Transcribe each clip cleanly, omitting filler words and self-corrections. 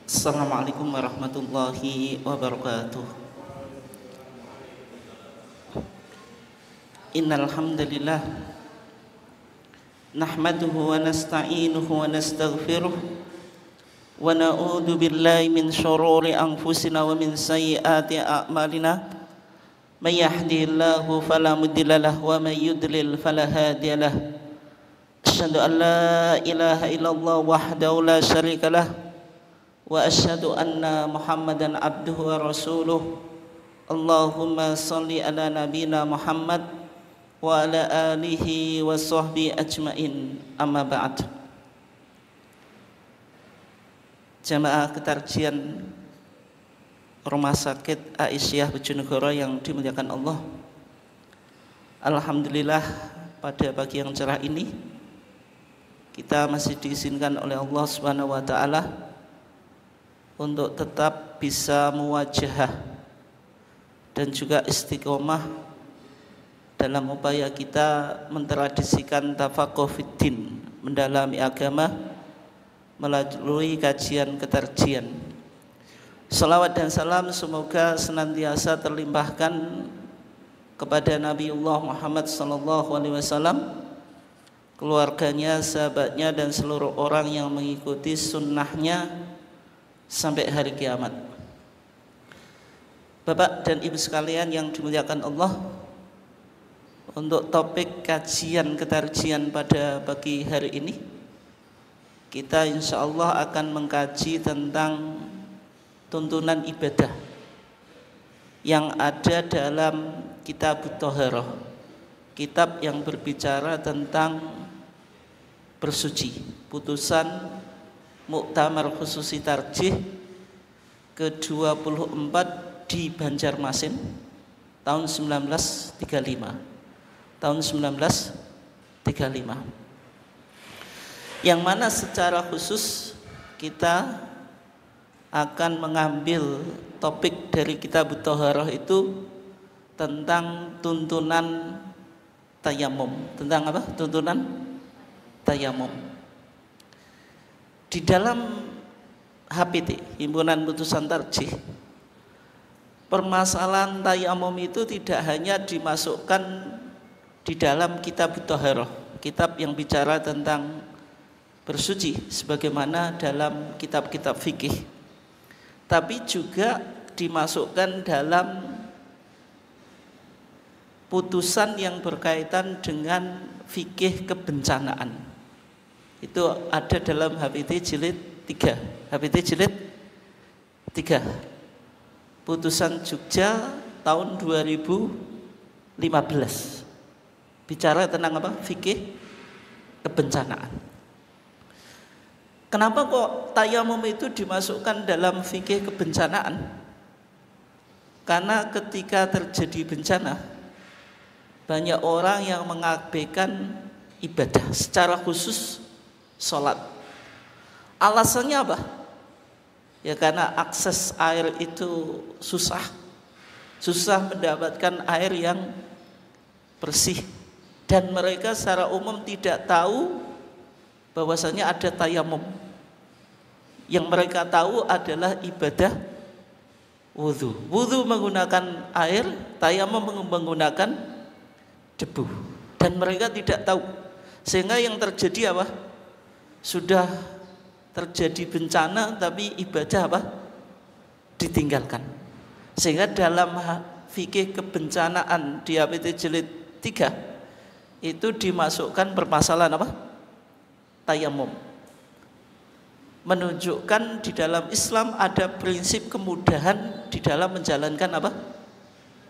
Assalamualaikum warahmatullahi wabarakatuh. Innal hamdalillah nahmaduhu wa nasta'inuhu wa nastaghfiruh wa na'udzu billahi min shururi anfusina wa min sayyiati a'malina. May yahdihillahu fala mudilla lahu wa may yudlil fala hadiya lahu. Asyhadu an la ilaha illallah wahdahu la syarika lahu wa asyhadu anna Muhammadan abduhu wa rasuluh. Allahumma shalli ala nabiyina Muhammad wa ala alihi wa sahbihi ajmain. Amma ba'd. Jamaah ketarjian Rumah Sakit Aisyah Bojonegoro yang dimuliakan Allah, alhamdulillah pada pagi yang cerah ini kita masih diizinkan oleh Allah Subhanahu wa taala untuk tetap bisa muwajahah dan juga istiqomah dalam upaya kita mentradisikan tafaqquh fiddin, mendalami agama melalui kajian ketarjian. Salawat dan salam semoga senantiasa terlimpahkan kepada Nabiullah Muhammad SAW, keluarganya, sahabatnya, dan seluruh orang yang mengikuti sunnahnya sampai hari kiamat. Bapak dan Ibu sekalian yang dimuliakan Allah, untuk topik kajian ketarjian pada pagi hari ini kita insya Allah akan mengkaji tentang tuntunan ibadah yang ada dalam Kitab Thaharah, kitab yang berbicara tentang bersuci, putusan Muktamar Khususi Tarjih ke-24 di Banjarmasin tahun 1935. Yang mana secara khusus kita akan mengambil topik dari Kitab Thaharah itu tentang tuntunan tayamum. Tentang apa? Tuntunan tayamum. Di dalam HPT, Himpunan Putusan Tarjih, permasalahan tayamum itu tidak hanya dimasukkan di dalam Kitab Thaharah, kitab yang bicara tentang bersuci sebagaimana dalam kitab-kitab fikih, tapi juga dimasukkan dalam putusan yang berkaitan dengan fikih kebencanaan. Itu ada dalam HPT jilid 3. HPT jilid 3. Putusan Jogja tahun 2015. Bicara tentang apa? Fikih kebencanaan. Kenapa kok tayamum itu dimasukkan dalam fikih kebencanaan? Karena ketika terjadi bencana, banyak orang yang mengabaikan ibadah, secara khusus sholat. Alasannya apa? Ya karena akses air itu susah mendapatkan air yang bersih, dan mereka secara umum tidak tahu bahwasanya ada tayamum. Yang mereka tahu adalah ibadah wudu. Wudu menggunakan air, tayamum menggunakan debu, dan mereka tidak tahu. Sehingga yang terjadi apa? Sudah terjadi bencana tapi ibadah apa? Ditinggalkan. Sehingga dalam fikih kebencanaan di HPT jilid 3 itu dimasukkan permasalahan apa? Tayamum. Menunjukkan di dalam Islam ada prinsip kemudahan di dalam menjalankan apa?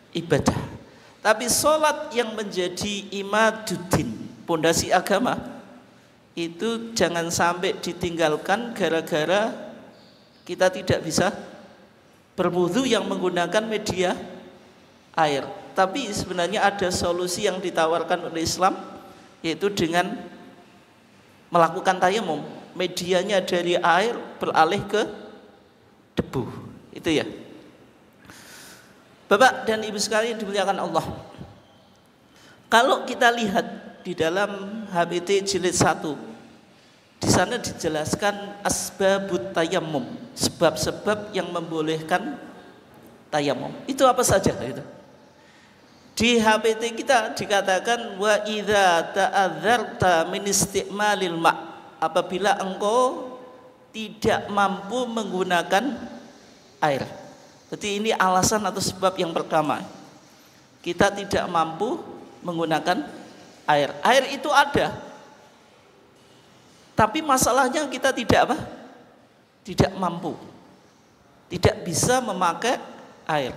Ibadah. Tapi sholat yang menjadi imaduddin, pondasi agama, itu jangan sampai ditinggalkan gara-gara kita tidak bisa berwudu yang menggunakan media air. Tapi sebenarnya ada solusi yang ditawarkan oleh Islam, yaitu dengan melakukan tayamum, medianya dari air beralih ke debu. Itu ya. Bapak dan Ibu sekalian dimuliakan Allah, kalau kita lihat di dalam HPT jilid 1 Di sana dijelaskan asbabut tayammum, sebab-sebab yang membolehkan tayamum. Itu apa saja itu? Di HPT kita dikatakan wa idza ta'adzarta min isti'malil ma', apabila engkau tidak mampu menggunakan air. Jadi ini alasan atau sebab yang pertama. Kita tidak mampu menggunakan air. Air itu ada. Tapi masalahnya kita tidak apa? Tidak mampu. Tidak bisa memakai air.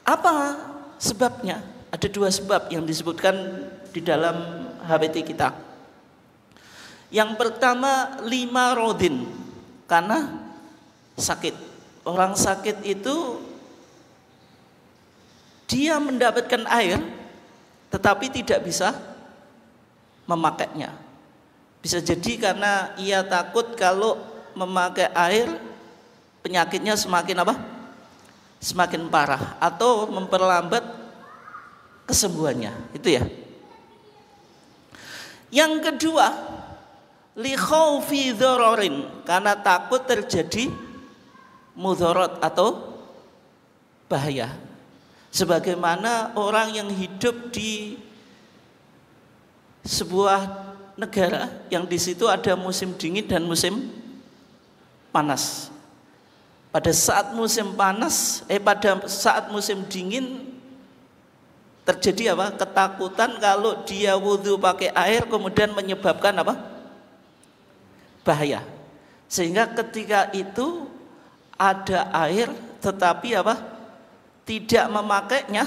Apa sebabnya? Ada dua sebab yang disebutkan di dalam HPT kita. Yang pertama lima rodin, karena sakit. Orang sakit itu dia mendapatkan air tetapi tidak bisa memakainya. Bisa jadi karena ia takut kalau memakai air penyakitnya semakin apa? Semakin parah atau memperlambat kesembuhannya. Itu ya. Yang kedua, li khaufi dhararin, karena takut terjadi mudharat atau bahaya. Sebagaimana orang yang hidup di sebuah negara yang di situ ada musim dingin dan musim panas. Pada saat musim panas, pada saat musim dingin terjadi apa? Ketakutan kalau dia wudhu pakai air kemudian menyebabkan apa? Bahaya. Sehingga ketika itu ada air tetapi apa? Tidak memakainya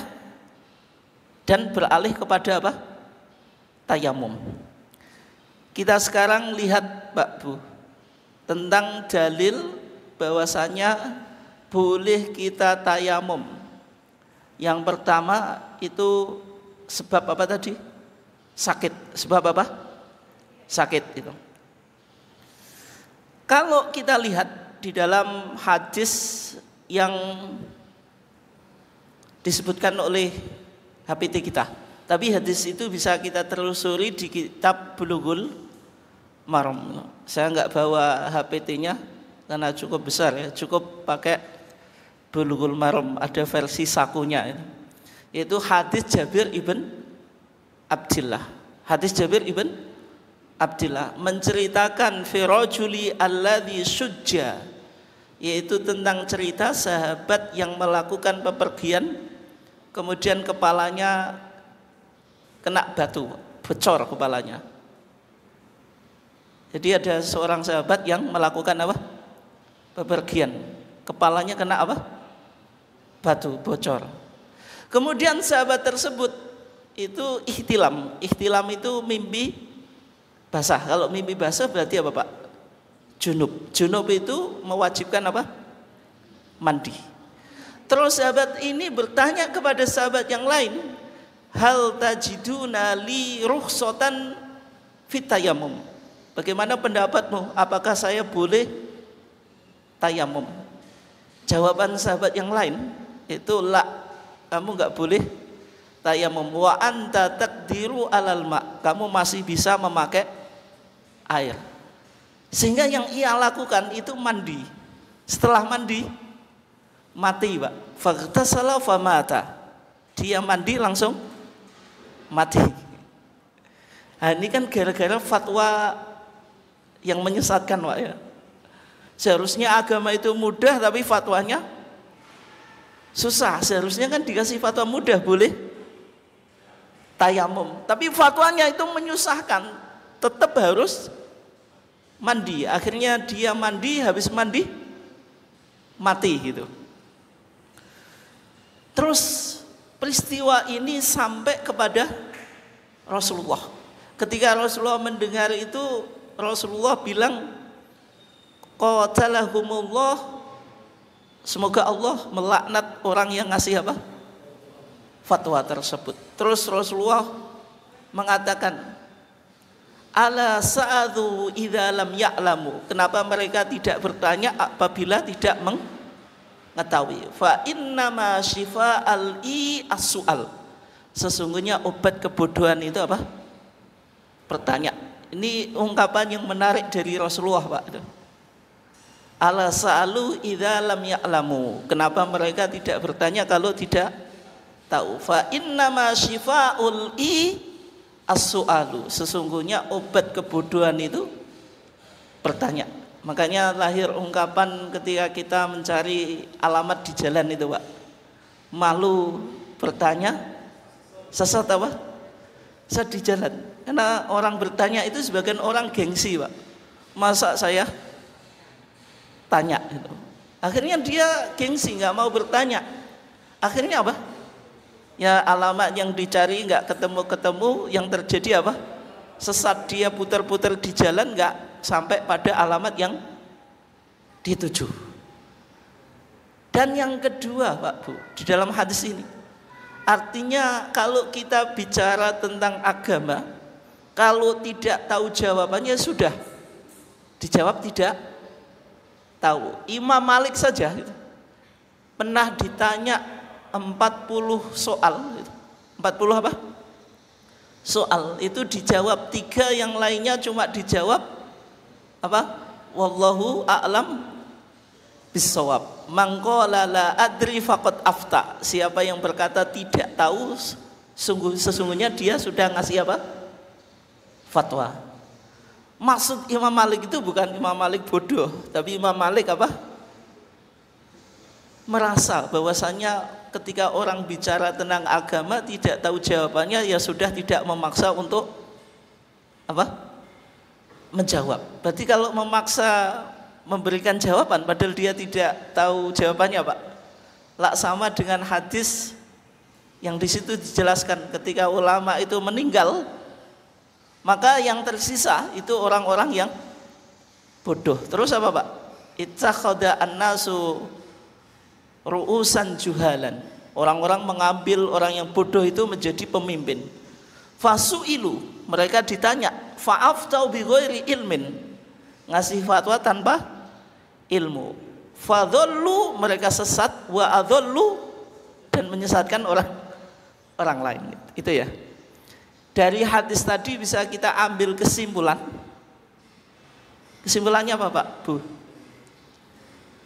dan beralih kepada apa? Tayamum. Kita sekarang lihat Pak Bu tentang dalil bahwasanya boleh kita tayamum. Yang pertama itu sebab apa tadi? Sakit. Sebab apa? Sakit itu. Kalau kita lihat di dalam hadis yang disebutkan oleh HPT kita, tapi hadis itu bisa kita telusuri di kitab Bulughul Maram. Saya nggak bawa HPT-nya karena cukup besar ya, cukup pakai Bulughul Maram, ada versi sakunya ya. Itu hadis Jabir ibn Abdillah. Hadis Jabir ibn Abdillah menceritakan firajuli alladzi syujja, yaitu tentang cerita sahabat yang melakukan bepergian kemudian kepalanya kena batu, bocor kepalanya. Jadi ada seorang sahabat yang melakukan apa? Bepergian, kepalanya kena apa? Batu, bocor. Kemudian sahabat tersebut itu ihtilam. Ihtilam itu mimpi basah. Kalau mimpi basah berarti apa Pak? Junub. Junub itu mewajibkan apa? Mandi. Terus sahabat ini bertanya kepada sahabat yang lain, hal tajiduna li rukhsatan fit tayamum. Bagaimana pendapatmu? Apakah saya boleh tayamum? Jawaban sahabat yang lain itu la, kamu nggak boleh tayamum. Wa anta taqdiru alal ma, kamu masih bisa memakai air. Sehingga yang ia lakukan itu mandi. Setelah mandi mati Pak. Faghtasala famata. Dia mandi langsung mati. Nah, ini kan gara-gara fatwa yang menyesatkan Pak ya. Seharusnya agama itu mudah tapi fatwanya susah. Seharusnya kan dikasih fatwa mudah boleh tayamum, tapi fatwanya itu menyusahkan, tetap harus mandi. Akhirnya dia mandi, habis mandi mati gitu. Terus peristiwa ini sampai kepada Rasulullah. Ketika Rasulullah mendengar itu, Rasulullah bilang, qatalahumullah, semoga Allah melaknat orang yang ngasih apa? Fatwa tersebut. Terus Rasulullah mengatakan, ala sa'adhu idza lam ya'lamu, kenapa mereka tidak bertanya apabila tidak mengetahui? Fa innama syifa'al as-su'al, sesungguhnya obat kebodohan itu apa? Bertanya. Ini ungkapan yang menarik dari Rasulullah, Pak. Ala sa'alu idza lam ya'lamu. Kenapa mereka tidak bertanya kalau tidak tahu? Fa innama syifa'ul as-su'alu. Sesungguhnya obat kebodohan itu bertanya. Makanya lahir ungkapan ketika kita mencari alamat di jalan itu, Pak. Malu bertanya, sesat apa? Sesat di jalan. Karena orang bertanya itu sebagian orang gengsi, Pak. Masa saya tanya gitu. Akhirnya dia gengsi, nggak mau bertanya. Akhirnya apa? Ya alamat yang dicari nggak ketemu-ketemu, yang terjadi apa? Sesat, dia putar-putar di jalan nggak sampai pada alamat yang dituju. Dan yang kedua, Pak Bu, di dalam hadis ini, artinya kalau kita bicara tentang agama, kalau tidak tahu jawabannya sudah dijawab tidak tahu. Imam Malik saja gitu, pernah ditanya 40 soal gitu. 40 apa? Soal itu dijawab 3, yang lainnya cuma dijawab apa? Wallahu a'lam bissawab. Man qala la adri faqad afta. Siapa yang berkata tidak tahu, sesungguhnya dia sudah ngasih apa? Fatwa. Maksud Imam Malik itu bukan Imam Malik bodoh, tapi Imam Malik apa? Merasa bahwasanya ketika orang bicara tentang agama tidak tahu jawabannya, ya sudah tidak memaksa untuk apa? Menjawab. Berarti kalau memaksa memberikan jawaban padahal dia tidak tahu jawabannya, Pak. Lah sama dengan hadis yang di situ dijelaskan ketika ulama itu meninggal, maka yang tersisa itu orang-orang yang bodoh. Terus apa, Pak? Ittakhadha an-nasu ru'usan juhalan. Orang-orang mengambil orang yang bodoh itu menjadi pemimpin. Fasu'ilu, mereka ditanya, fa'aftau bi ghairi ilmin. Ngasih fatwa tanpa ilmu. Fadhallu, mereka sesat, wa adhallu, dan menyesatkan orang lain. Itu ya. Dari hadis tadi bisa kita ambil kesimpulan. Kesimpulannya apa, Pak, Bu?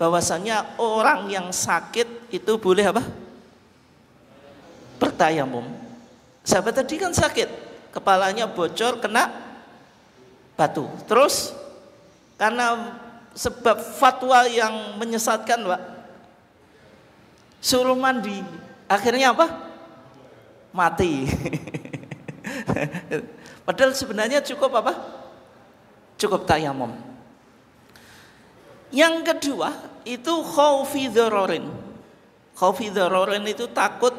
Bahwasanya orang yang sakit itu boleh apa? Bertayamum. Sahabat tadi kan sakit, kepalanya bocor kena batu. Terus karena sebab fatwa yang menyesatkan, Pak, suruh mandi. Akhirnya apa? Mati. Padahal sebenarnya cukup apa? Cukup tayamum. Yang kedua itu khaufi dzararin. Khaufi dzararin itu takut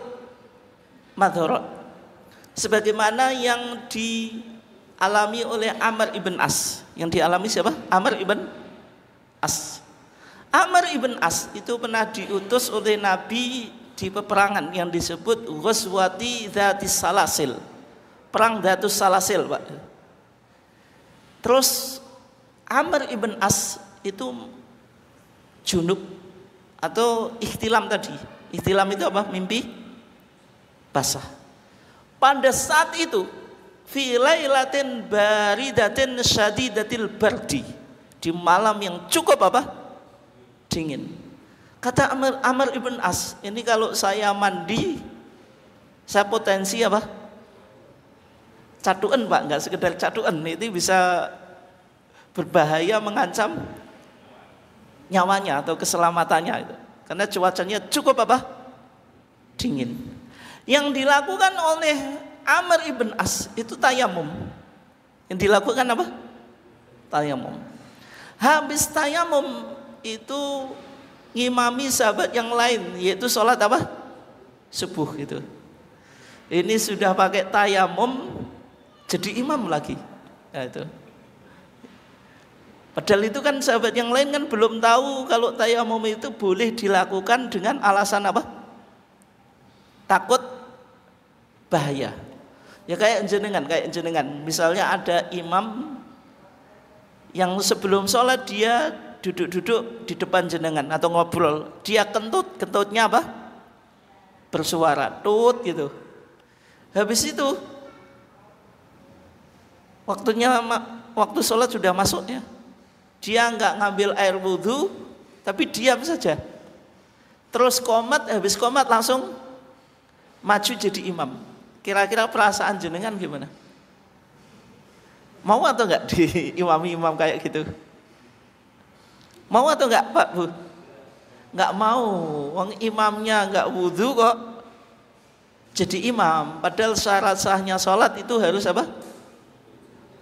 madharat. Sebagaimana yang dialami oleh Amr ibn As. Yang dialami siapa? Amr ibn As. Amr ibn As itu pernah diutus oleh Nabi di peperangan yang disebut Ghazwati Dzatis Salasil. Perang Dzatus Salasil, Pak. Terus Amr ibn As itu junub atau ikhtilam tadi. Ikhtilam itu apa? Mimpi basah. Pada saat itu fi lailatin baridatin syadidatil bardi, di malam yang cukup apa? Dingin. Kata Amr ibn As, ini kalau saya mandi saya potensi apa? Catuan, Pak, enggak sekedar catuan, itu bisa berbahaya, mengancam nyawanya atau keselamatannya itu. Karena cuacanya cukup apa? Dingin. Yang dilakukan oleh Amr ibn As itu tayamum. Yang dilakukan apa? Tayamum. Habis tayamum itu ngimami sahabat yang lain, yaitu sholat apa? Subuh itu. Ini sudah pakai tayamum jadi imam lagi. Nah, itu. Padahal itu kan sahabat yang lain kan belum tahu kalau tayamum itu boleh dilakukan dengan alasan apa? Takut bahaya. Ya kayak jenengan. Misalnya ada imam yang sebelum sholat dia duduk-duduk di depan jenengan atau ngobrol, dia kentutnya apa? Bersuara, tut gitu. Habis itu waktu sholat sudah masuk ya. Dia nggak ngambil air wudhu, tapi diam saja. Terus qomat, habis qomat langsung maju jadi imam. Kira-kira perasaan jenengan gimana? Mau atau enggak diimami-imam kayak gitu? Mau atau enggak Pak Bu? Enggak mau. Wong imamnya enggak wudhu kok jadi imam. Padahal syarat sahnya sholat itu harus apa?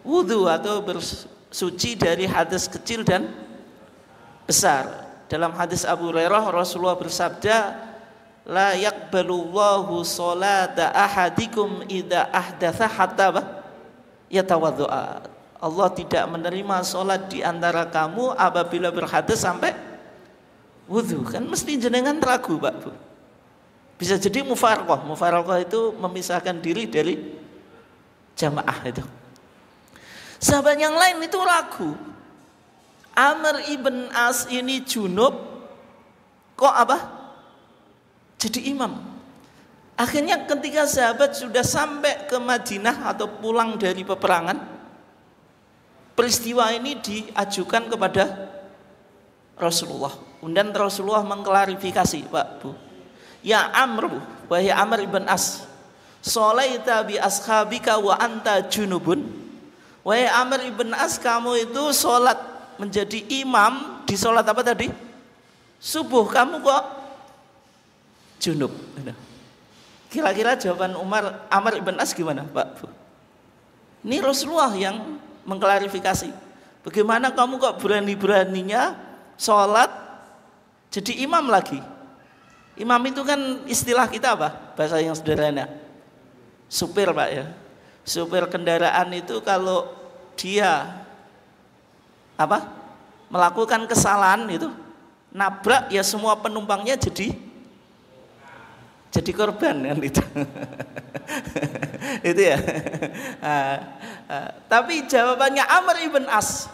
Wudhu atau bersuci dari hadas kecil dan besar. Dalam hadis Abu Hurairah Rasulullah bersabda, la yaqbalullahu sholata ahadikum idza ahdatsa hatta yatawaddoa. Allah tidak menerima sholat di antara kamu apabila berhadas sampai wudhu. Kan mesti jenengan ragu Pak Bu. Bisa jadi mufaraqah. Mufaraqah itu memisahkan diri dari jamaah itu. Sahabat yang lain itu ragu. Amr ibn As ini junub kok apa? Jadi imam. Akhirnya ketika sahabat sudah sampai ke Madinah atau pulang dari peperangan, peristiwa ini diajukan kepada Rasulullah. Kemudian Rasulullah mengklarifikasi, Pak Bu. Ya Amr, wahai Amr ibn As, sholaita bi ashabika wa anta junubun. Wahai Amr ibn As, kamu itu sholat menjadi imam di sholat apa tadi? Subuh, kamu kok junub. Kira-kira jawaban Amr ibn As gimana Pak Bu? Ini Rasulullah yang mengklarifikasi. Bagaimana kamu kok berani-beraninya sholat jadi imam lagi? Imam itu kan istilah kita apa? Bahasa yang sederhana. Supir Pak ya. Supir kendaraan itu kalau dia apa? Melakukan kesalahan itu nabrak ya semua penumpangnya jadi korban kan itu. Itu ya. Tapi jawabannya Amr ibn As,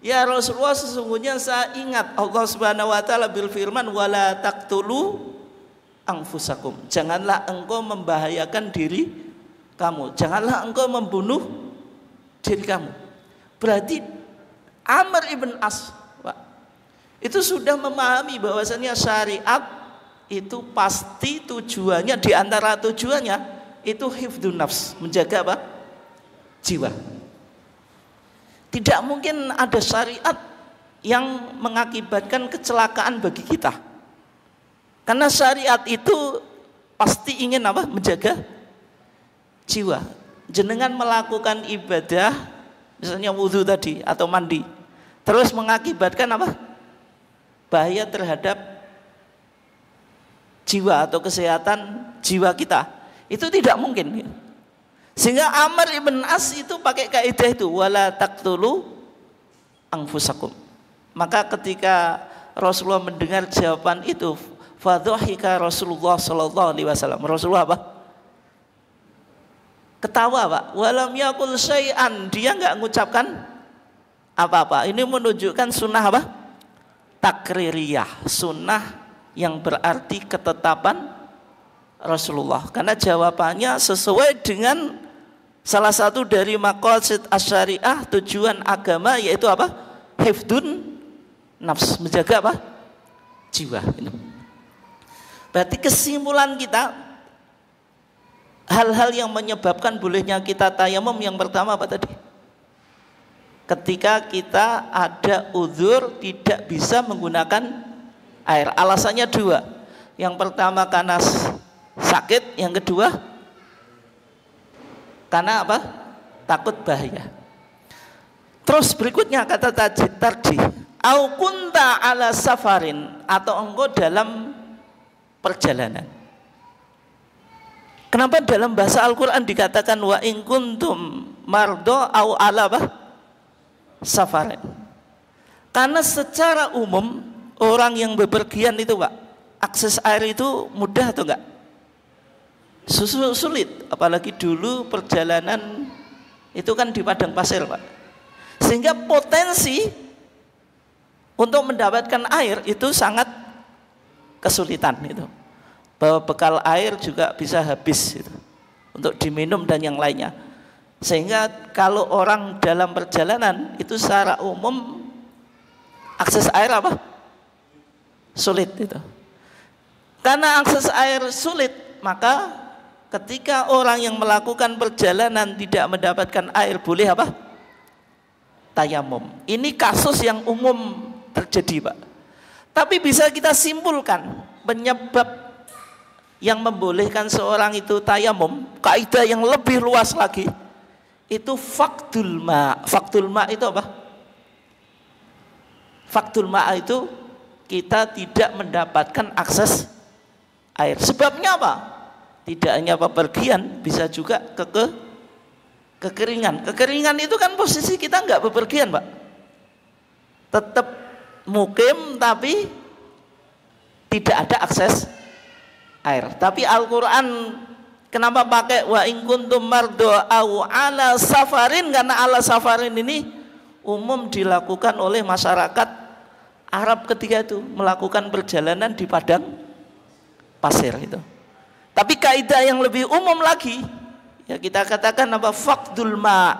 ya Rasulullah, sesungguhnya saya ingat Allah Subhanahu wa taala berfirman wala taqtulu anfusakum. Janganlah engkau membahayakan diri kamu. Janganlah engkau membunuh diri kamu. Berarti Amr ibn As, Pak, itu sudah memahami bahwasanya syariat itu pasti tujuannya, di antara tujuannya itu hifdzun nafs, menjaga apa? Jiwa. Tidak mungkin ada syariat yang mengakibatkan kecelakaan bagi kita. Karena syariat itu pasti ingin apa? Menjaga jiwa. Jenengan melakukan ibadah, misalnya wudhu tadi atau mandi, terus mengakibatkan apa? Bahaya terhadap jiwa atau kesehatan jiwa kita, itu tidak mungkin. Sehingga Amr ibn As itu pakai kaidah itu wala taqtulu anfusakum. Maka ketika Rasulullah mendengar jawaban itu, fadhahika Rasulullah sallallahu alaihi wasallam. Rasulullah apa? Ketawa Pak. Walam yaqul syai'an, dia enggak mengucapkan apa-apa. Ini menunjukkan sunnah apa? Takririyah, sunnah yang berarti ketetapan Rasulullah, karena jawabannya sesuai dengan salah satu dari maqasid asy-syariah, tujuan agama, yaitu apa? Hifdzun nafs, menjaga apa? Jiwa. Berarti kesimpulan kita, hal-hal yang menyebabkan bolehnya kita tayamum, yang pertama apa tadi? Ketika kita ada uzur tidak bisa menggunakan air. Alasannya dua. Yang pertama karena sakit, yang kedua karena apa? Takut bahaya. Terus berikutnya kata tarjih, au kunta ala safarin, atau engkau dalam perjalanan. Kenapa dalam bahasa Al-Qur'an dikatakan wa in kuntum mardo au ala apa? Safarin? Karena secara umum orang yang bepergian itu Pak, akses air itu mudah atau enggak? Sulit, apalagi dulu perjalanan itu kan di padang pasir Pak. Sehingga potensi untuk mendapatkan air itu sangat kesulitan itu. Bahwa bekal air juga bisa habis itu, untuk diminum dan yang lainnya. Sehingga kalau orang dalam perjalanan itu secara umum akses air apa? Sulit itu. Karena akses air sulit, maka ketika orang yang melakukan perjalanan tidak mendapatkan air, boleh apa? Tayamum. Ini kasus yang umum terjadi, Pak. Tapi bisa kita simpulkan penyebab yang membolehkan seorang itu tayamum, kaidah yang lebih luas lagi, itu faktul ma. Faktul ma itu apa? Faktul ma itu kita tidak mendapatkan akses air. Sebabnya apa? Tidak hanya bepergian, bisa juga kekeringan. Kekeringan itu kan posisi kita nggak bepergian, Pak. Tetap mukim tapi tidak ada akses air. Tapi Al-Quran kenapa pakai wa in kuntum mardo au ala safarin? Karena ala safarin ini umum dilakukan oleh masyarakat Arab ketika itu melakukan perjalanan di padang pasir itu. Tapi kaidah yang lebih umum lagi, ya kita katakan apa? Faqdul ma,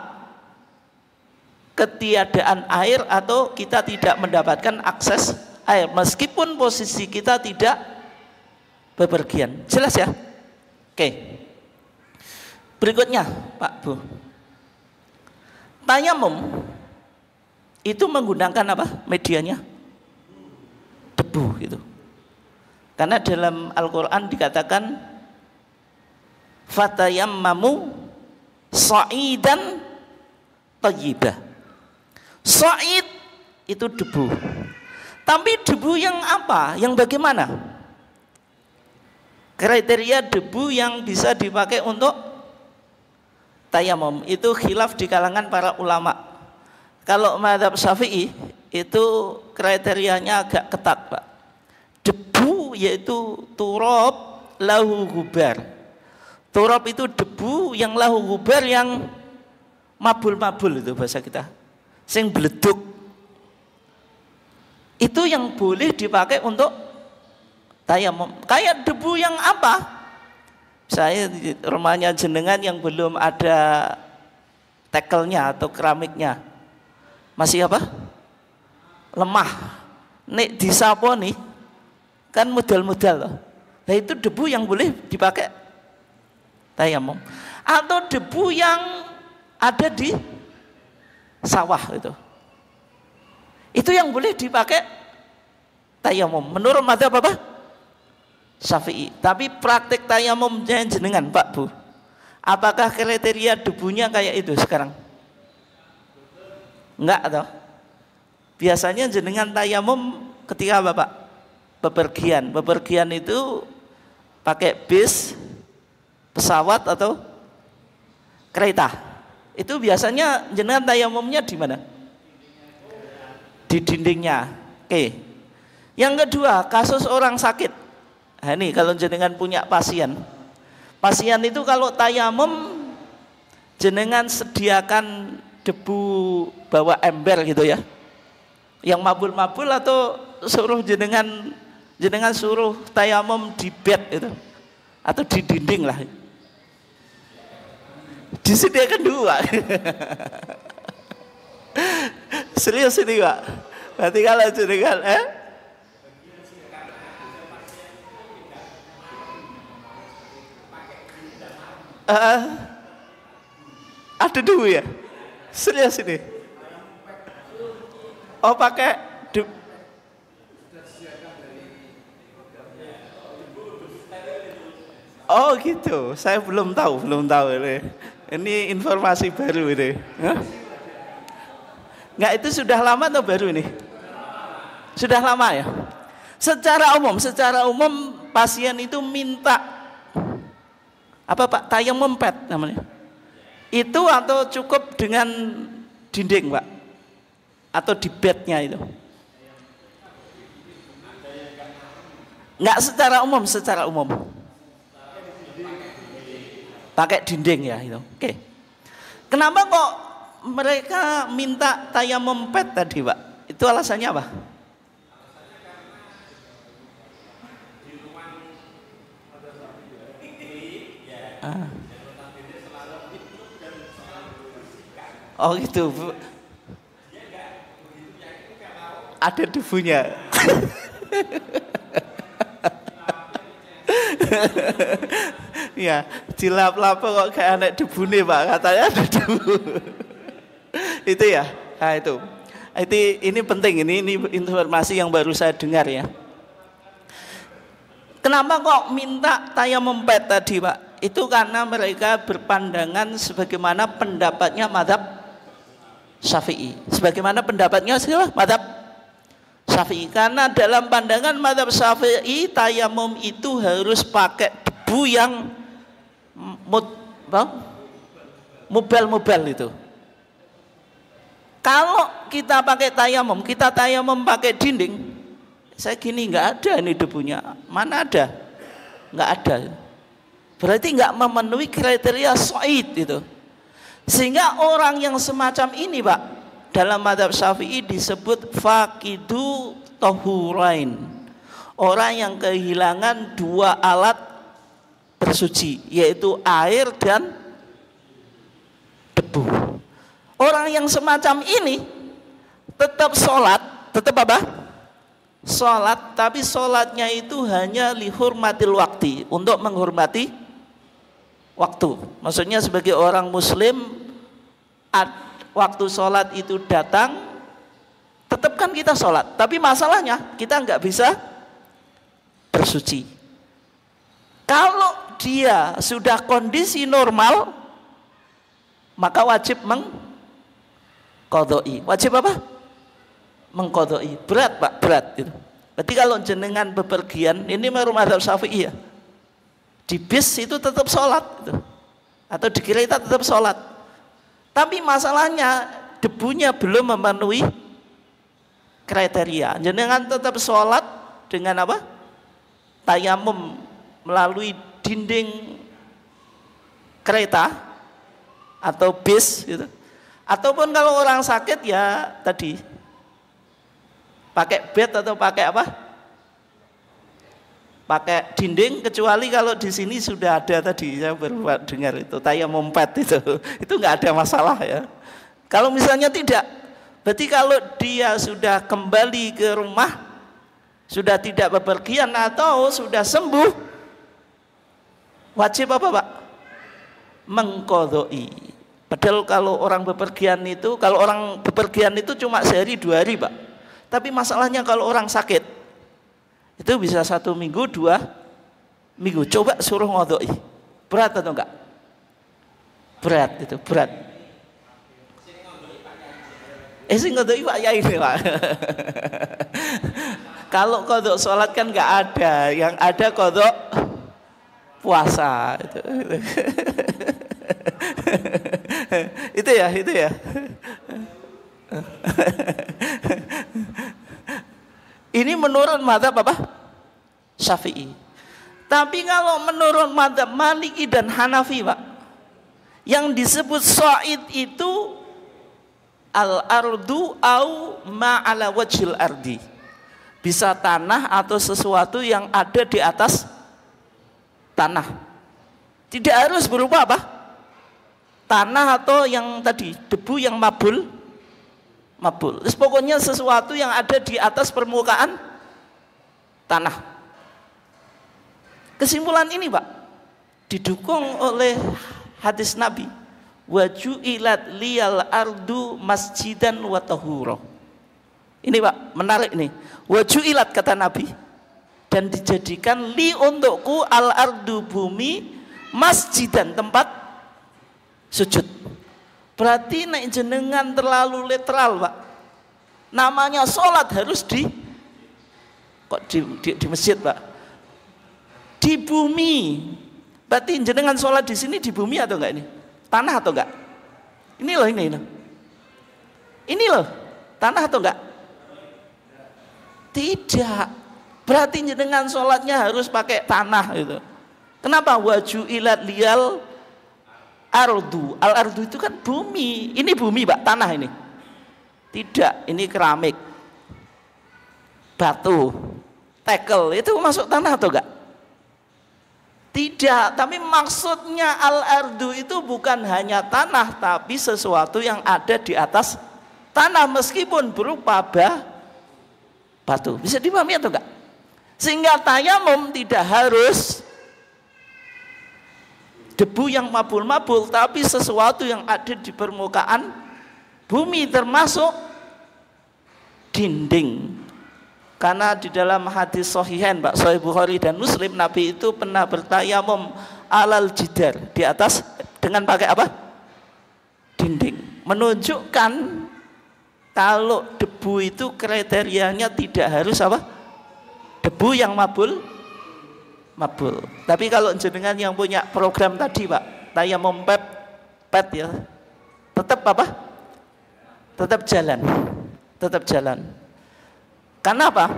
ketiadaan air atau kita tidak mendapatkan akses air meskipun posisi kita tidak bepergian. Jelas ya? Oke. Berikutnya, Pak Bu. Tayamum itu menggunakan apa? Medianya debu gitu. Karena dalam Al-Qur'an dikatakan fatayammamu sa'idan thayyibah. Sa'id itu debu. Tapi debu yang apa? Yang bagaimana? Kriteria debu yang bisa dipakai untuk tayamum itu khilaf di kalangan para ulama. Kalau mazhab Syafi'i itu kriterianya agak ketat, Pak. Debu yaitu turab lahu gubar. Turab itu debu yang lahu gubar, yang mabul-mabul itu bahasa kita, sing beleduk. Itu yang boleh dipakai untuk tayamum. Kayak debu yang apa? Saya di rumahnya jenengan yang belum ada tekelnya atau keramiknya, masih apa? Lemah. Nek disapo nih kan modal-modal loh. Nah itu debu yang boleh dipakai tayamum. Atau debu yang ada di sawah itu yang boleh dipakai tayamum menurut mazhab apa? Syafi'i. Tapi praktek tayamum jenengan Pak Bu, apakah kriteria debunya kayak itu sekarang? Enggak atau? Biasanya jenengan tayamum ketika Bapak bepergian. Bepergian itu pakai bis, pesawat atau kereta. Itu biasanya jenengan tayamumnya di mana? Di dindingnya. Oke. Yang kedua, kasus orang sakit. Nah, ini kalau jenengan punya pasien itu kalau tayamum jenengan sediakan debu bawa ember gitu ya, yang mabul-mabul, atau suruh jenengan suruh tayamum di bed itu atau di dinding lah, disediakan dua. Serius ini Pak. Berarti kalau jenengan ada debu ya? Serius ini? Oh pakai debu. Oh gitu, saya belum tahu ini. Ini informasi baru ini. Enggak, itu sudah lama atau baru ini? Sudah lama ya? Secara umum pasien itu minta apa Pak? Tayamum pet namanya. Itu atau cukup dengan dinding Pak? Atau di bednya itu? Enggak, secara umum. Pakai dinding ya itu. Oke. Kenapa kok mereka minta tayamum pet tadi Pak? Itu alasannya apa? Oh gitu. Ada debunya. Ya, dilap-lap kok kayak anak debu nih Pak, katanya ada debu. Itu ya, nah itu. Ini penting, ini informasi yang baru saya dengar ya. Kenapa kok minta tayamum pet tadi Pak? Itu karena mereka berpandangan sebagaimana pendapatnya mazhab Syafi'i. Sebagaimana pendapatnya mazhab Syafi'i. Karena dalam pandangan mazhab Syafi'i, tayamum itu harus pakai debu yang mubal itu. Kalau kita pakai tayamum, kita tayamum pakai dinding, saya gini nggak ada ini debunya, mana ada? Nggak ada. Berarti nggak memenuhi kriteria soid itu. Sehingga orang yang semacam ini Pak, dalam mazhab Syafi'i disebut faqidu tahurain. Orang yang kehilangan dua alat bersuci, yaitu air dan debu. Orang yang semacam ini tetap sholat, tetap apa? Sholat, tapi sholatnya itu hanya lihurmatil waktu, untuk menghormati waktu. Maksudnya sebagai orang muslim, waktu sholat itu datang, tetap kan kita sholat, tapi masalahnya kita nggak bisa bersuci. Kalau dia sudah kondisi normal, maka wajib mengqadai. Wajib apa? Mengqadai. Berat Pak, berat gitu. Berarti kalau jenengan bepergian, ini mazhab Syafi'i ya, di bis itu tetap sholat gitu. Atau di kereta tetap sholat, tapi masalahnya debunya belum memenuhi kriteria. Jenengan tetap sholat dengan apa? Tayamum melalui dinding kereta atau bis gitu. Ataupun kalau orang sakit ya tadi pakai bed atau pakai apa? Pakai dinding, kecuali kalau di sini sudah ada tadi, saya baru dengar itu tayamum pet itu nggak ada masalah ya. Kalau misalnya tidak, berarti kalau dia sudah kembali ke rumah, sudah tidak bepergian atau sudah sembuh, wajib apa Pak? Mengqadai. Padahal kalau orang bepergian itu, cuma sehari 2 hari Pak. Tapi masalahnya kalau orang sakit, itu bisa 1 minggu, 2 minggu. Coba suruh ngodoi, berat atau enggak? Berat itu, berat. Sing ngodoi Pak ya ini Pak. Kalau kodok sholat kan enggak ada, yang ada kodok puasa itu. Itu ya. Ini menurut mazhab apa? Syafi'i. Tapi kalau menurut mazhab Maliki dan Hanafi Pak, yang disebut sha'id itu al-ardu au ma'ala wajhil ardi. Bisa tanah atau sesuatu yang ada di atas tanah. Tidak harus berupa apa? Tanah atau yang tadi debu yang mabul. Terus pokoknya sesuatu yang ada di atas permukaan tanah. Kesimpulan ini Pak didukung oleh hadis Nabi, wa ju'ilat liyal ardu masjidan wa tahura. Ini Pak menarik nih. Wa ju'ilat kata Nabi, dan dijadikan li untukku al ardu bumi masjidan tempat sujud. Berarti nek jenengan terlalu literal Pak, namanya sholat harus di masjid Pak, di bumi. Berarti jenengan sholat di sini di bumi atau enggak ini? Tanah atau enggak? Ini loh, ini loh, tanah atau enggak? Tidak. Berarti jenengan sholatnya harus pakai tanah itu. Kenapa? Waju ilat lial ardu. Al ardu itu kan bumi. Ini bumi Pak, tanah ini. Tidak, ini keramik, batu, tekel, itu masuk tanah atau enggak? Tidak. Tidak, tapi maksudnya al-ardu itu bukan hanya tanah, tapi sesuatu yang ada di atas tanah meskipun berupa batu. Bisa dipahami atau enggak? Sehingga tayamum tidak harus debu yang mabul-mabul, tapi sesuatu yang ada di permukaan bumi termasuk dinding. Karena di dalam hadis Sahihain, Pak, Sahih Bukhari dan Muslim, Nabi itu pernah bertayamum alal jidar, di atas dengan pakai apa? Dinding. Menunjukkan kalau debu itu kriterianya tidak harus apa? Debu yang mabul. Tapi kalau jenengan yang punya program tadi, Pak, tayamum pet ya, tetap apa? Tetap jalan. Kenapa?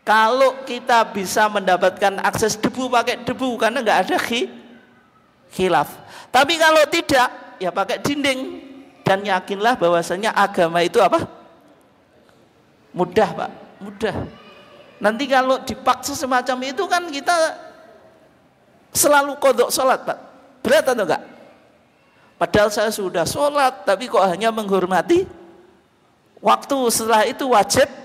Kalau kita bisa mendapatkan akses debu, pakai debu karena nggak ada khilaf. Tapi kalau tidak, ya pakai dinding. Dan yakinlah bahwasanya agama itu apa? Mudah, Pak, mudah. Nanti kalau dipaksa semacam itu kan kita selalu kodok sholat, Pak. Berat atau enggak? Padahal saya sudah sholat, tapi kok hanya menghormati waktu, setelah itu wajib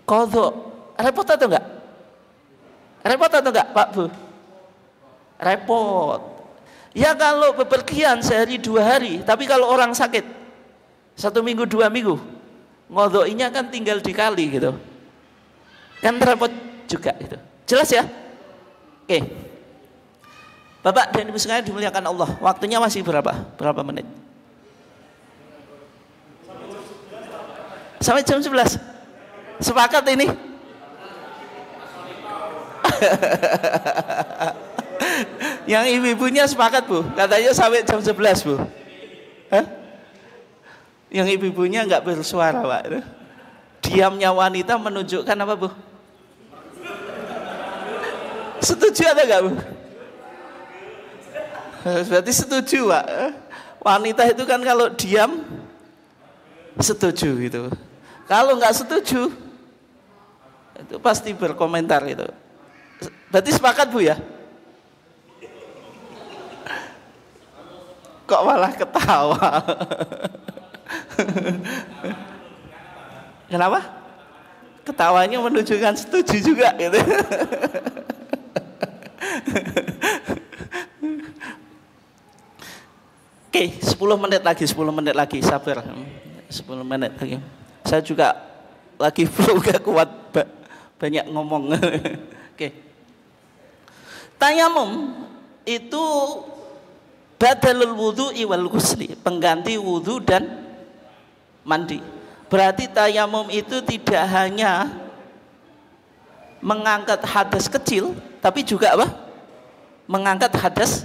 kodok. Repot atau enggak? Pak Bu? Repot. Ya kalau bepergian sehari 2 hari, tapi kalau orang sakit 1 minggu 2 minggu, ngodokinya kan tinggal dikali gitu. Kan repot juga gitu. Jelas ya? Oke. Bapak dan Ibu sekalian dimuliakan Allah. Waktunya masih berapa? Berapa menit? Sampai jam 11. Sepakat ini? Yang ibu-ibunya sepakat, Bu. Katanya sampai jam 11, Bu. Hah? Yang ibu-ibunya enggak bersuara, Pak. Diamnya wanita menunjukkan apa, Bu? Setuju atau enggak, Bu? Berarti setuju, Pak. Wanita itu kan kalau diam setuju gitu. Kalau enggak setuju itu pasti berkomentar gitu. Berarti sepakat, Bu, ya? Kok malah ketawa? Kenapa? Ketawanya menunjukkan setuju juga gitu. Oke, 10 menit lagi, sabar. 10 menit lagi. Saya juga lagi flow gak kuat, banyak ngomong. Oke. Tayamum itu badalul wudhu'i wal ghusli, pengganti wudhu dan mandi. Berarti tayamum itu tidak hanya mengangkat hadas kecil, tapi juga apa? Mengangkat hadas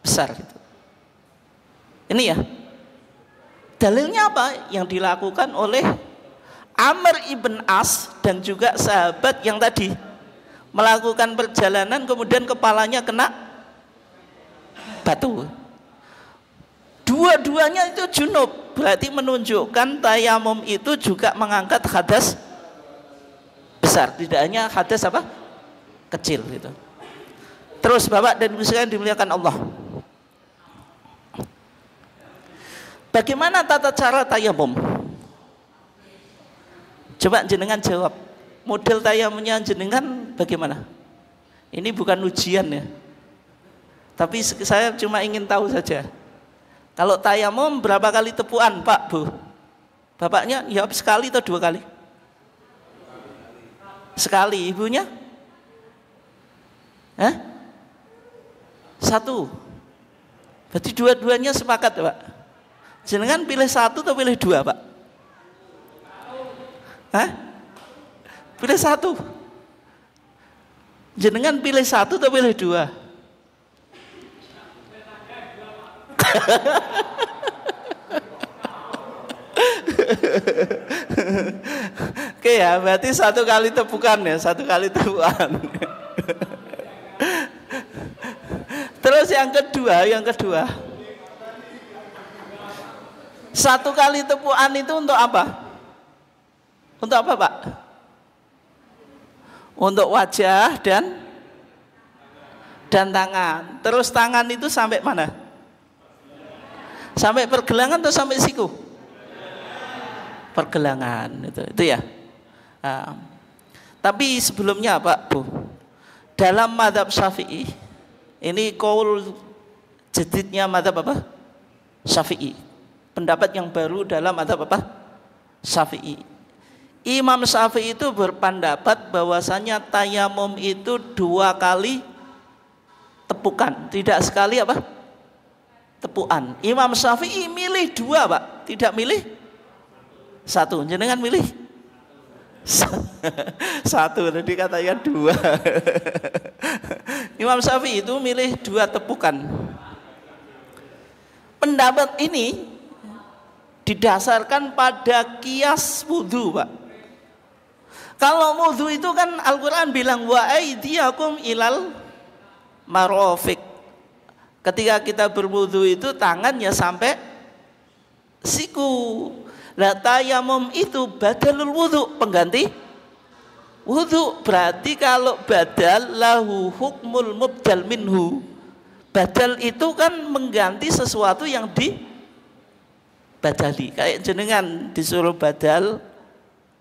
besar gitu. Ini ya. Dalilnya apa? Yang dilakukan oleh Amr ibn As dan juga sahabat yang tadi melakukan perjalanan kemudian kepalanya kena batu. Dua-duanya itu junub, berarti menunjukkan tayamum itu juga mengangkat hadas besar, tidak hanya hadas apa? Kecil gitu. Terus Bapak dan Ibu sekalian dimuliakan Allah. Bagaimana tata cara tayamum? Coba jenengan jawab. Model tayamumnya jenengan bagaimana? Ini bukan ujian ya. Tapi saya cuma ingin tahu saja. Kalau tayamum berapa kali tepuan, Pak, Bu? Bapaknya ya sekali atau 2 kali? Sekali. Ibunya? 1. Berarti dua-duanya sepakat, Pak. Jenengan pilih 1 atau pilih 2, Pak? Pilih 1. Jenengan pilih 1 atau pilih 2? Oke ya, berarti 1 kali tepukan ya, 1 kali tepukan. Terus yang kedua. 1 kali tepukan itu untuk apa? Untuk apa, Pak? Untuk wajah dan dan tangan. Terus tangan itu sampai mana? Sampai pergelangan atau sampai siku? Pergelangan itu ya. Nah, tapi sebelumnya Pak Bu, dalam mazhab Syafi'i ini qaul jadidnya mazhab apa? Syafi'i. Pendapat yang baru dalam mazhab apa? Syafi'i. Imam Syafi'i itu berpendapat bahwasanya tayamum itu 2 kali tepukan, tidak sekali apa? Tepukan. Imam Syafi'i milih 2 Pak, tidak milih 1. Jenengan milih 1, tadi katanya 2. Imam Syafi'i itu milih 2 tepukan. Pendapat ini didasarkan pada kias wudhu Pak. Kalau wudhu itu kan Al-Quran bilang wa aydiyakum ilal marofik. Ketika kita berwudhu itu tangannya sampai siku. Lah tayamum itu badalul wudhu, pengganti wudhu. Berarti kalau badal lahu hukmul mubdal minhu. Badal itu kan mengganti sesuatu yang dibadali. Kayak jenengan disuruh badal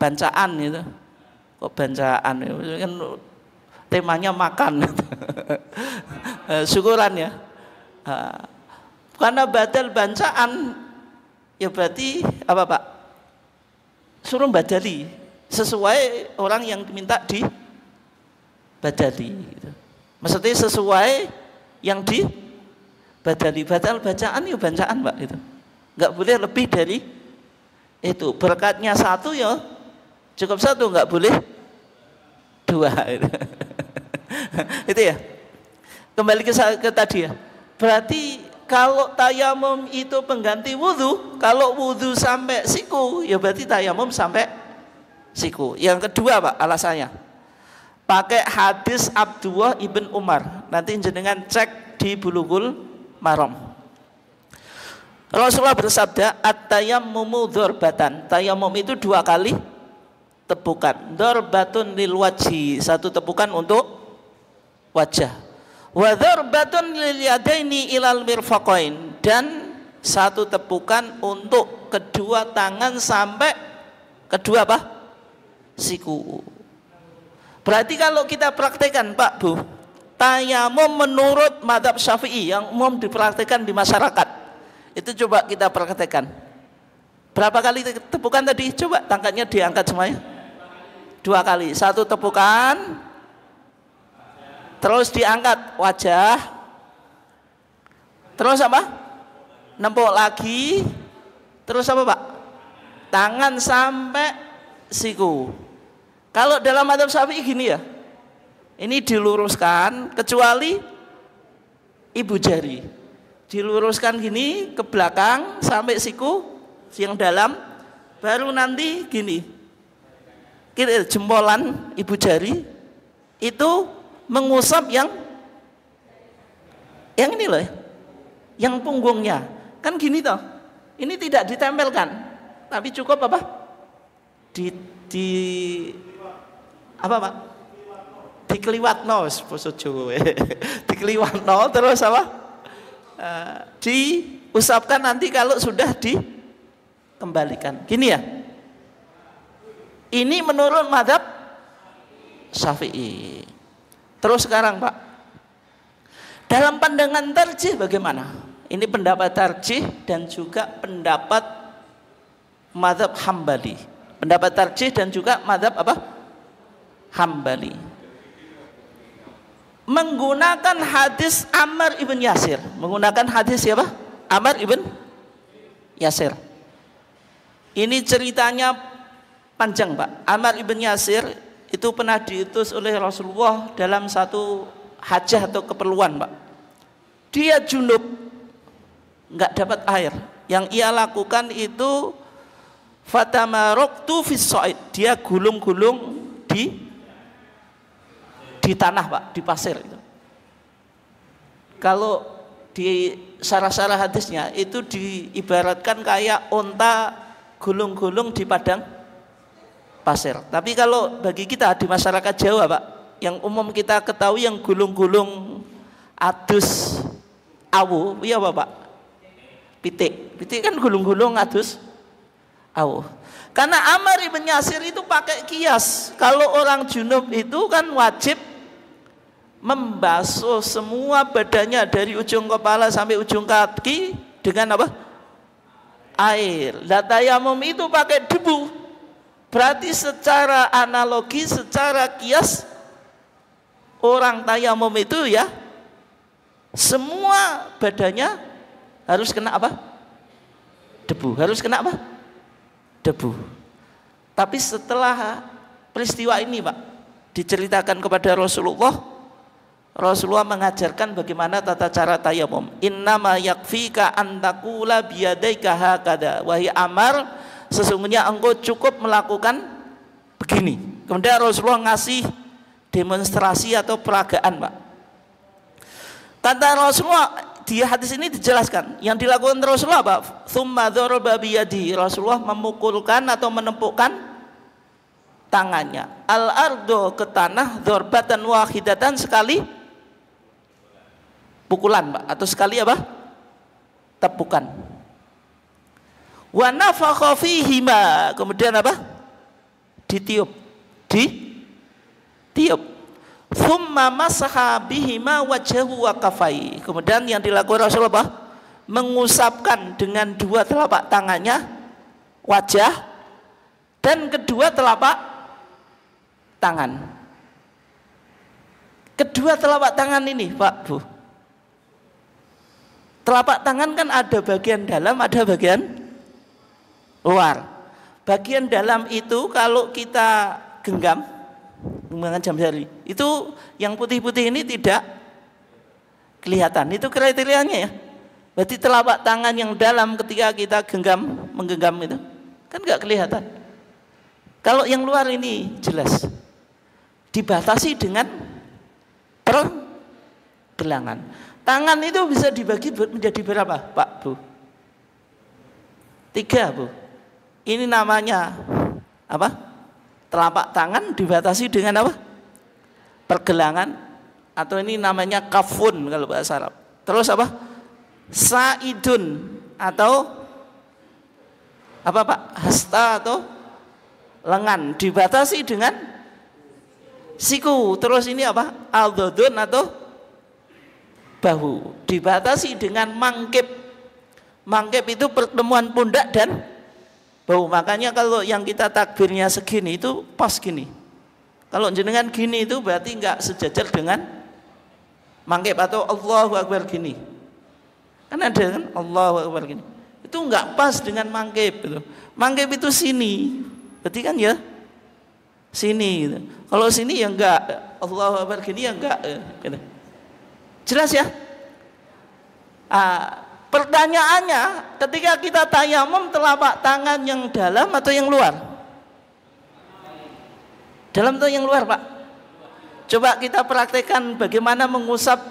bancaan itu. Kok bancaan itu kan temanya makan. Syukuran ya. Karena badal bancaan ya berarti apa Pak? Suruh badali sesuai orang yang diminta dibadali gitu. Maksudnya sesuai yang dibadali. Badal bacaan ya bacaan Pak itu. Enggak boleh lebih dari itu. Berkatnya 1 ya cukup 1, enggak boleh 2 itu. Itu ya. Kembali ke tadi ya. Berarti kalau tayamum itu pengganti wudhu, kalau wudhu sampai siku, ya berarti tayamum sampai siku. Yang kedua Pak, alasannya pakai hadis Abdullah ibn Umar. Nanti jenengan cek di Bulughul Maram. Rasulullah bersabda, at-tayammumu dzarbatan. Tayamum itu 2 kali tepukan. Dzarbatun lil wajhi, 1 tepukan untuk wajah. Wa dzarbatun lil yadaini ilal mirfaqain, dan 1 tepukan untuk kedua tangan sampai kedua apa? Siku. Berarti kalau kita praktekkan Pak Bu, tayamum menurut mazhab Syafi'i yang umum dipraktekkan di masyarakat, itu coba kita praktekkan. Berapa kali tepukan tadi? Coba tangannya diangkat semuanya. 2 kali. 1 tepukan, terus diangkat wajah, terus apa? Nempuk lagi, terus apa Pak? Tangan sampai siku. Kalau dalam mazhab Syafi'i gini ya, ini diluruskan kecuali ibu jari, diluruskan gini ke belakang sampai siku yang dalam, baru nanti gini, jempolan ibu jari itu mengusap yang ini loh, yang punggungnya kan gini toh. Ini tidak ditempelkan, tapi cukup apa? Di apa Pak? Dikliwatno, basa Jawa. Dikliwatno terus apa? Diusapkan nanti kalau sudah dikembalikan. Gini ya. Ini menurut mazhab Syafi'i. Terus sekarang Pak, dalam pandangan tarjih bagaimana? Ini pendapat tarjih dan juga pendapat mazhab Hambali. Pendapat tarjih dan juga mazhab apa? Hambali. Menggunakan hadis Ammar ibn Yasir. Menggunakan hadis siapa? Ammar ibn Yasir. Ini ceritanya panjang Pak. Ammar ibn Yasir itu pernah diutus oleh Rasulullah dalam 1 hajah atau keperluan Pak. Dia junub, nggak dapat air. Yang ia lakukan itu fatamaroktu fis sa'id. Dia gulung-gulung di tanah Pak, di pasir itu. Kalau di syarah-syarah hadisnya itu diibaratkan kayak unta gulung-gulung di padang pasir. Tapi kalau bagi kita di masyarakat Jawa Pak, yang umum kita ketahui yang gulung-gulung adus awu, iya Bapak? Pitik kan gulung-gulung adus awu. Karena Ammar ibn Yasir itu pakai kias. Kalau orang junub itu kan wajib membasuh semua badannya dari ujung kepala sampai ujung kaki dengan apa? Air. Lah tayamum itu pakai debu. Berarti secara analogi, secara kias, orang tayamum itu ya semua badannya harus kena apa? Debu. Harus kena apa? Debu. Tapi setelah peristiwa ini Pak diceritakan kepada Rasulullah mengajarkan bagaimana tata cara tayamum. Innama yakfika antakula biyadaika hakada. Wahai Ammar, sesungguhnya engkau cukup melakukan begini. Kemudian Rasulullah ngasih demonstrasi atau peragaan Pak. Kata Rasulullah di hadis ini dijelaskan yang dilakukan Rasulullah apa? Tsumma dzaraba biyadi. Rasulullah memukulkan atau menempukkan tangannya al-ardo ke tanah dzarbatan wahidatan, sekali pukulan Pak, atau sekali apa? Tepukan. Wa nafakha fihima, kemudian apa? Ditiup. Ditiup. Thumma masaha bihima wajhahu wa kafai. Kemudian yang dilakukan Rasulullah mengusapkan dengan dua telapak tangannya wajah dan kedua telapak tangan. Kedua telapak tangan ini Pak Bu, telapak tangan kan ada bagian dalam, ada bagian luar. Bagian dalam itu kalau kita genggam dengan jam jari, itu yang putih-putih ini tidak kelihatan. Itu kriterianya ya. Berarti telapak tangan yang dalam ketika kita menggenggam itu kan nggak kelihatan. Kalau yang luar ini jelas. Dibatasi dengan pergelangan. Tangan itu bisa dibagi menjadi berapa Pak Bu? 3 Bu. Ini namanya apa? Telapak tangan dibatasi dengan apa? Pergelangan, atau ini namanya kafun kalau bahasa Arab. Terus apa? Saidun, atau apa Pak? Hasta atau lengan dibatasi dengan siku. Terus ini apa? Aldodun atau bahu dibatasi dengan mangkep. Mangkep itu pertemuan pundak dan bahu. Makanya kalau yang kita takbirnya segini itu pas gini. Kalau jenengan gini itu berarti enggak sejajar dengan mangkep, atau Allahu Akbar gini. Kan ada kan Allahu Akbar gini. Itu enggak pas dengan mangkep itu. Mangkep itu sini. Berarti kan ya sini gitu. Kalau sini ya enggak, Allahu Akbar gini ya enggak gitu. Jelas ya? Pertanyaannya, ketika kita tayamum, telapak tangan yang dalam atau yang luar? Dalam atau yang luar Pak? Coba kita praktekkan bagaimana mengusap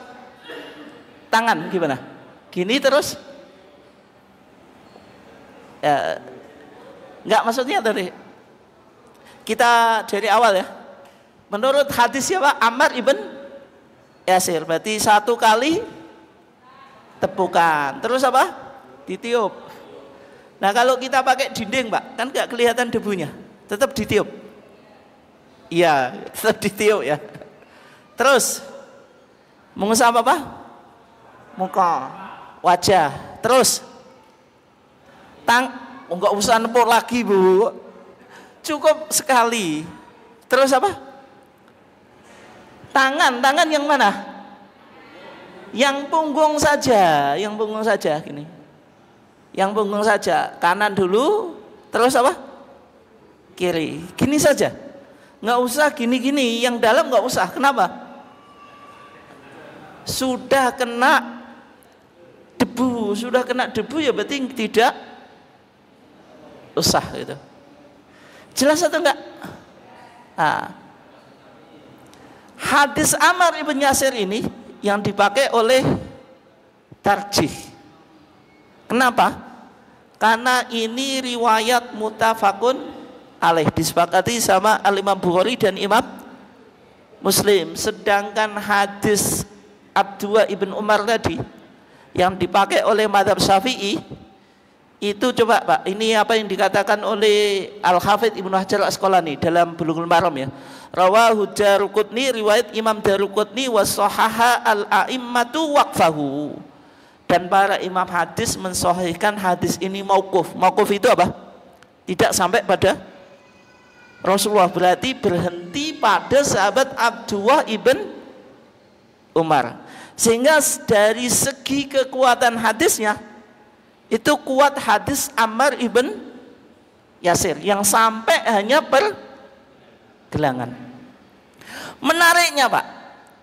tangan, gimana? Gini terus? Ya, enggak, maksudnya kita dari awal ya. Menurut hadis ya Pak, Ammar ibn Yasir, berarti 1 kali tepukan, terus apa? Ditiup. Nah kalau kita pakai dinding Pak, kan nggak kelihatan debunya, tetap ditiup. Iya, tetap ditiup ya. Terus mengusap apa? Muka, wajah. Terus nggak usah nepuk lagi Bu, cukup sekali. Terus apa? Tangan yang mana? Yang punggung saja, gini. Yang punggung saja, kanan dulu, terus apa? Kiri, gini saja. Nggak usah gini-gini, yang dalam nggak usah. Kenapa? Sudah kena debu ya berarti tidak usah gitu. Jelas atau enggak? Hadis Ammar ibn Yasir ini yang dipakai oleh tarjih. Kenapa? Karena ini riwayat mutafakun alaih, disepakati sama Al-Imam Bukhari dan Imam Muslim. Sedangkan hadis Abdullah ibn Umar tadi yang dipakai oleh mazhab Syafi'i itu, coba Pak, ini apa yang dikatakan oleh Al-Hafidz Ibnu Hajar Al-Asqalani dalam Bulughul Maram ya. Rawahu Daruqutni, riwayat Imam Daruqutni, wa shahaha al-a'immatu waqfahu. Dan para imam hadis mensahihkan hadis ini mauquf. Mauquf itu apa? Tidak sampai pada Rasulullah, berarti berhenti pada sahabat Abdullah ibn Umar. Sehingga dari segi kekuatan hadisnya itu kuat hadis Ammar ibn Yasir yang sampai hanya pergelangan. Menariknya Pak,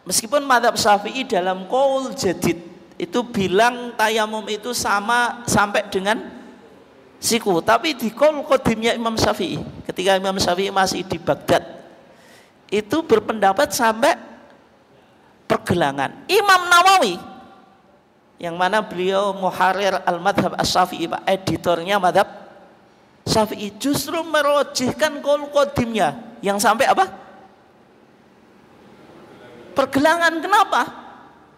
meskipun mazhab Syafi'i dalam qaul jadid itu bilang tayamum itu sama sampai dengan siku, tapi di qaul qadimnya Imam Syafi'i ketika Imam Syafi'i masih di Baghdad itu berpendapat sampai pergelangan. Imam Nawawi yang mana beliau muharrir al-madhab as-Syafi'i Pak, editornya madhab Syafi'i, justru merojihkan qaul qadimnya yang sampai apa? Pergelangan. Kenapa?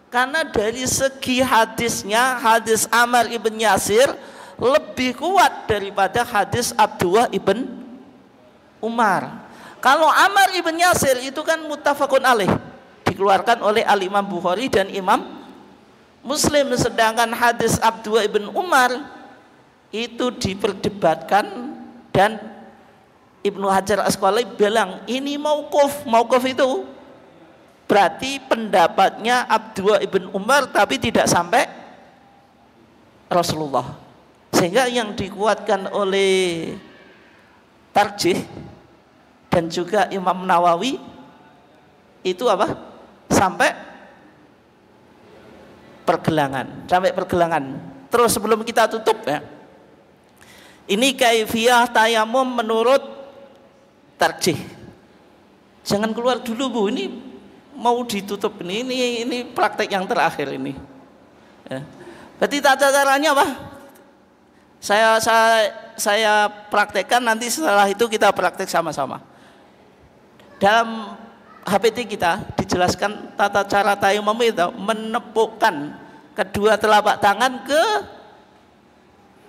Karena dari segi hadisnya, hadis Ammar ibn Yasir lebih kuat daripada hadis Abdullah ibn Umar. Kalau Ammar ibn Yasir itu kan muttafaqun alaih, dikeluarkan oleh Al-Imam Bukhari dan Imam Muslim, sedangkan hadis Abdullah ibn Umar itu diperdebatkan dan Ibnu Hajar Asqalani bilang ini mauquf. Mauquf itu berarti pendapatnya Abdullah ibn Umar tapi tidak sampai Rasulullah, sehingga yang dikuatkan oleh Tarjih dan juga Imam Nawawi itu apa? Sampai pergelangan, sampai pergelangan. Terus sebelum kita tutup ya, ini kaifiyah tayamum menurut Tarjih. Jangan keluar dulu Bu, ini mau ditutup ini praktek yang terakhir ini. Ya. Berarti tata caranya apa? Saya praktekkan, nanti setelah itu kita praktek sama-sama. Dalam HPT kita dijelaskan tata cara tayamum itu menepukkan kedua telapak tangan ke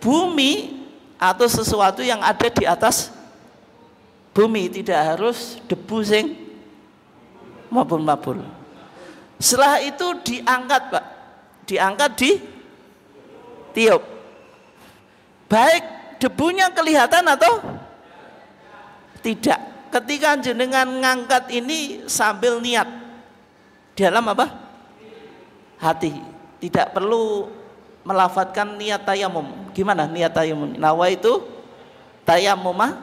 bumi atau sesuatu yang ada di atas bumi, tidak harus debu sing mabul-mabul. Setelah itu diangkat Pak, diangkat di tiup, baik debunya kelihatan atau tidak. Ketika jenengan ngangkat ini sambil niat dalam apa? Hati, tidak perlu melafadzkan niat tayamum. Gimana niat tayamum? Nawa itu tayamumah.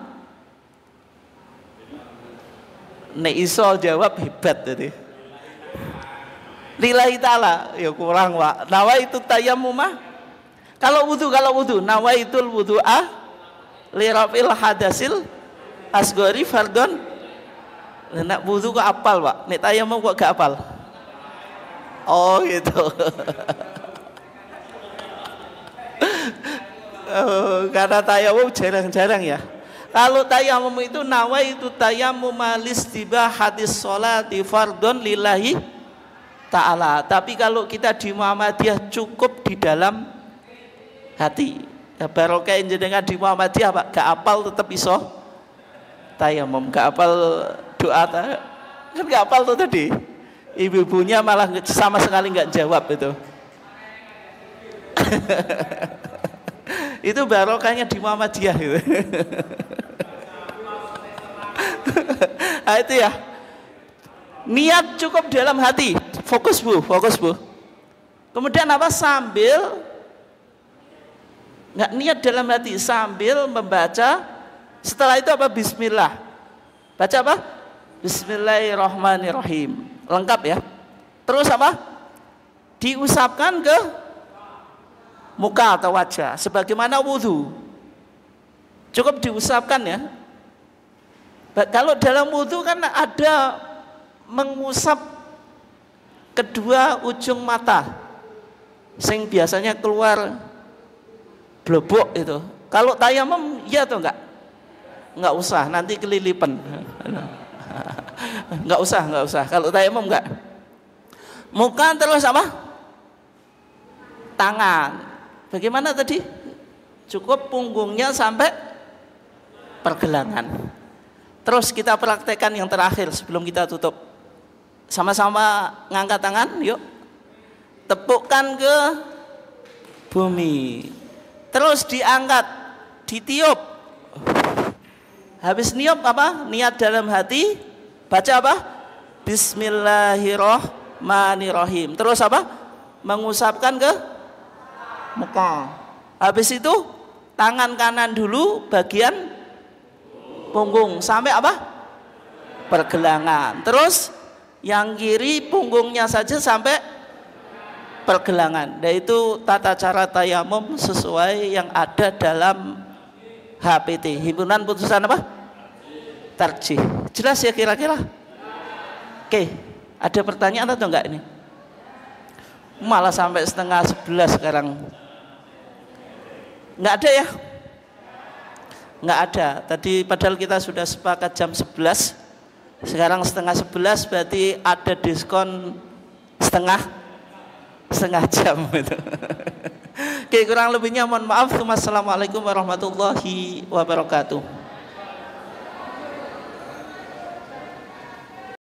Nek iso jawab hebat tadi. Lillahi ta'ala ya kurang Pak. Nawa itu tayamumah. Kalau wudu nawaitul wudu'a li rafil hadasil asgori fardon. Nak wudu kok apal Pak, nek tayamum kok gak apal? Oh gitu. Oh, karena tayamum jarang-jarang ya. Kalau tayamum itu nawaitu tayamum listiba hadis sholati fardon lillahi ta'ala. Tapi kalau kita di Muhammadiyah cukup di dalam hati. Ya, barokah jenengan di Muhammadiyah Pak, gak apal tetap iso tayamum, gak apal doa kan gak apal tuh tadi. Ibu-ibunya malah sama sekali nggak jawab itu. Itu barokahnya di Muhammadiyah gitu. Nah, itu ya. Niat cukup dalam hati. Fokus Bu. Kemudian apa? Sambil nggak niat dalam hati, sambil membaca. Setelah itu apa? Bismillah. Baca apa? Bismillahirrahmanirrahim. Lengkap ya. Terus apa? Diusapkan ke muka atau wajah sebagaimana wudu. Cukup diusapkan ya. Kalau dalam wudu kan ada mengusap kedua ujung mata, sing biasanya keluar blobok itu. Kalau tayamum ya atau enggak? Enggak usah, nanti kelilipan. Enggak usah. Kalau tayamum enggak. Muka terus apa? Tangan. Bagaimana tadi? Cukup punggungnya sampai pergelangan. Terus kita praktekkan yang terakhir sebelum kita tutup. Sama-sama ngangkat tangan, yuk. Tepukkan ke bumi. Terus diangkat, ditiup. Habis niup apa? Niat dalam hati, baca apa? Bismillahirrahmanirrahim. Terus apa? Mengusapkan ke muka. Habis itu tangan kanan dulu bagian punggung sampai apa? Pergelangan. Terus yang kiri punggungnya saja sampai pergelangan. Dan itu tata cara tayamum sesuai yang ada dalam HPT, himpunan putusan apa? Tarjih. Jelas ya kira-kira? Oke, ada pertanyaan atau enggak ini? Malah sampai 10:30 sekarang. Enggak ada ya? Enggak ada. Tadi padahal kita sudah sepakat jam 11. Sekarang 10:30 berarti ada diskon setengah jam gitu. Oke, kurang lebihnya mohon maaf. Wassalamualaikum warahmatullahi wabarakatuh.